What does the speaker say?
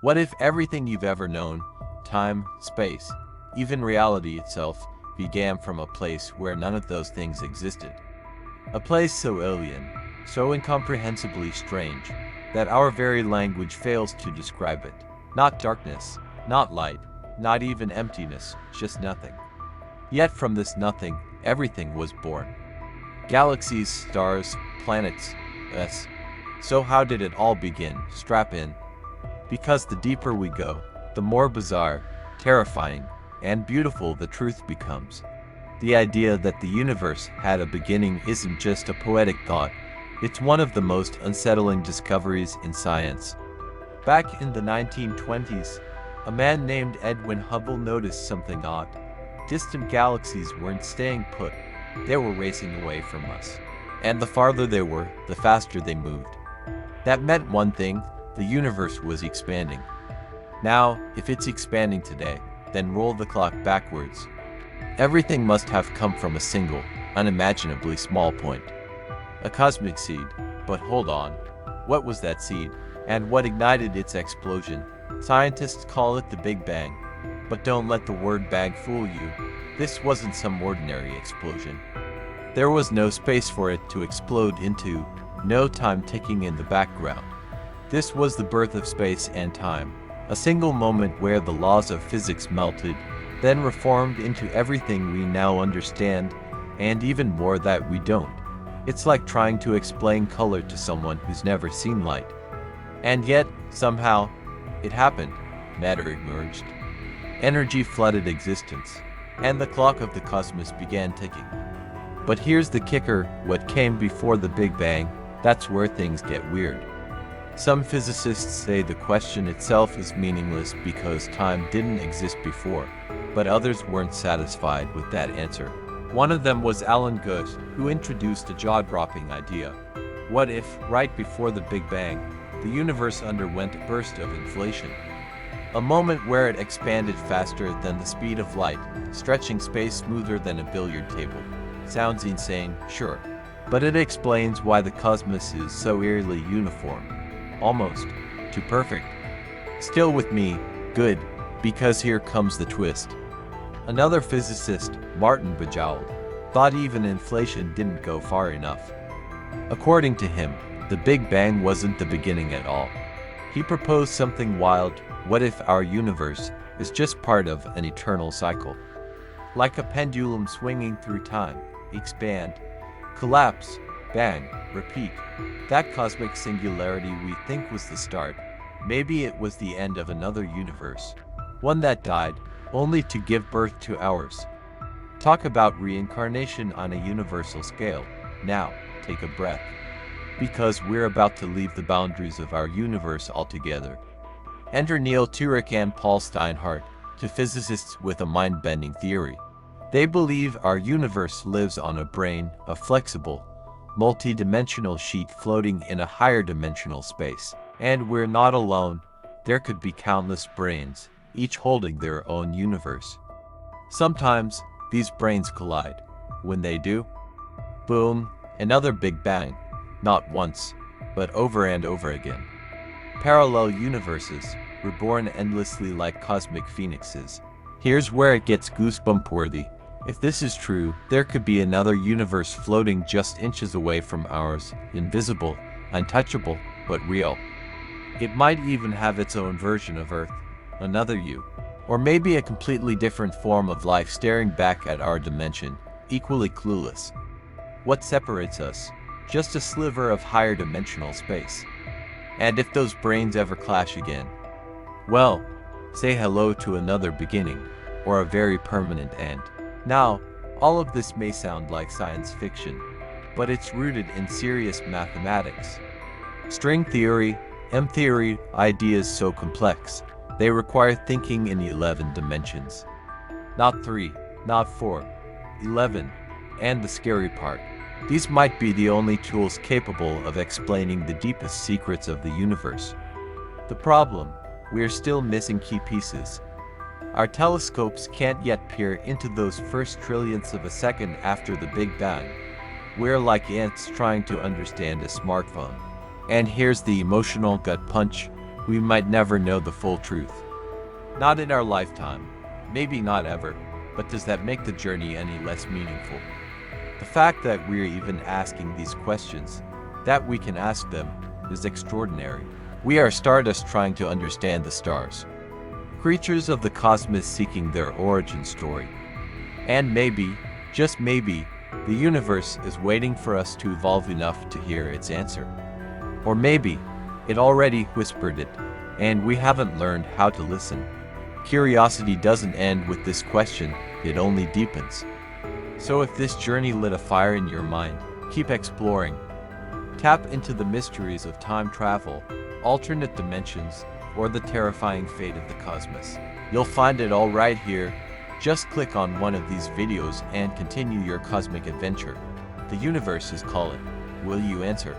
What if everything you've ever known, time, space, even reality itself, began from a place where none of those things existed? A place so alien, so incomprehensibly strange, that our very language fails to describe it. Not darkness, not light, not even emptiness, just nothing. Yet from this nothing, everything was born. Galaxies, stars, planets, us. So how did it all begin? Strap in. Because the deeper we go, the more bizarre, terrifying, and beautiful the truth becomes. The idea that the universe had a beginning isn't just a poetic thought, it's one of the most unsettling discoveries in science. Back in the 1920s, a man named Edwin Hubble noticed something odd. Distant galaxies weren't staying put, they were racing away from us. And the farther they were, the faster they moved. That meant one thing, the universe was expanding. Now, if it's expanding today, then roll the clock backwards. Everything must have come from a single, unimaginably small point. A cosmic seed. But hold on. What was that seed? And what ignited its explosion? Scientists call it the Big Bang. But don't let the word bang fool you. This wasn't some ordinary explosion. There was no space for it to explode into, no time ticking in the background. This was the birth of space and time, a single moment where the laws of physics melted, then reformed into everything we now understand, and even more that we don't. It's like trying to explain color to someone who's never seen light. And yet, somehow, it happened. Matter emerged. Energy flooded existence, and the clock of the cosmos began ticking. But here's the kicker, what came before the Big Bang, that's where things get weird. Some physicists say the question itself is meaningless because time didn't exist before, but others weren't satisfied with that answer. One of them was Alan Guth, who introduced a jaw-dropping idea. What if, right before the Big Bang, the universe underwent a burst of inflation? A moment where it expanded faster than the speed of light, stretching space smoother than a billiard table. Sounds insane, sure, but it explains why the cosmos is so eerily uniform. Almost too perfect. Still with me, good, because here comes the twist. Another physicist, Martin Bajald, thought even inflation didn't go far enough. According to him, the Big Bang wasn't the beginning at all. He proposed something wild. What if our universe is just part of an eternal cycle? Like a pendulum swinging through time, expand, collapse, bang, repeat. That cosmic singularity we think was the start, maybe it was the end of another universe. One that died, only to give birth to ours. Talk about reincarnation on a universal scale. Now, take a breath. Because we're about to leave the boundaries of our universe altogether. Enter Neil Turek and Paul Steinhardt, two physicists with a mind-bending theory. They believe our universe lives on a brane, a flexible, multi-dimensional sheet floating in a higher dimensional space. And we're not alone. There could be countless brains, each holding their own universe. Sometimes, these brains collide. When they do, boom, another Big Bang. Not once, but over and over again. Parallel universes, reborn endlessly like cosmic phoenixes. Here's where it gets goosebump-worthy. If this is true, there could be another universe floating just inches away from ours, invisible, untouchable, but real. It might even have its own version of Earth, another you, or maybe a completely different form of life staring back at our dimension, equally clueless. What separates us? Just a sliver of higher dimensional space. And if those brains ever clash again, well, say hello to another beginning, or a very permanent end. Now, all of this may sound like science fiction, but it's rooted in serious mathematics. String theory, M-theory, ideas so complex, they require thinking in 11 dimensions. Not 3, not 4, 11, and the scary part. These might be the only tools capable of explaining the deepest secrets of the universe. The problem, we're still missing key pieces. Our telescopes can't yet peer into those first trillionths of a second after the Big Bang. We're like ants trying to understand a smartphone. And here's the emotional gut punch. we might never know the full truth. Not in our lifetime, maybe not ever, but does that make the journey any less meaningful? The fact that we're even asking these questions, that we can ask them, is extraordinary. We are stardust trying to understand the stars. Creatures of the cosmos seeking their origin story. And maybe, just maybe, the universe is waiting for us to evolve enough to hear its answer. Or maybe, it already whispered it, and we haven't learned how to listen. Curiosity doesn't end with this question, it only deepens. So if this journey lit a fire in your mind, keep exploring. Tap into the mysteries of time travel, alternate dimensions, or the terrifying fate of the cosmos. You'll find it all right here. Just click on one of these videos and continue your cosmic adventure. The universe is calling. Will you answer?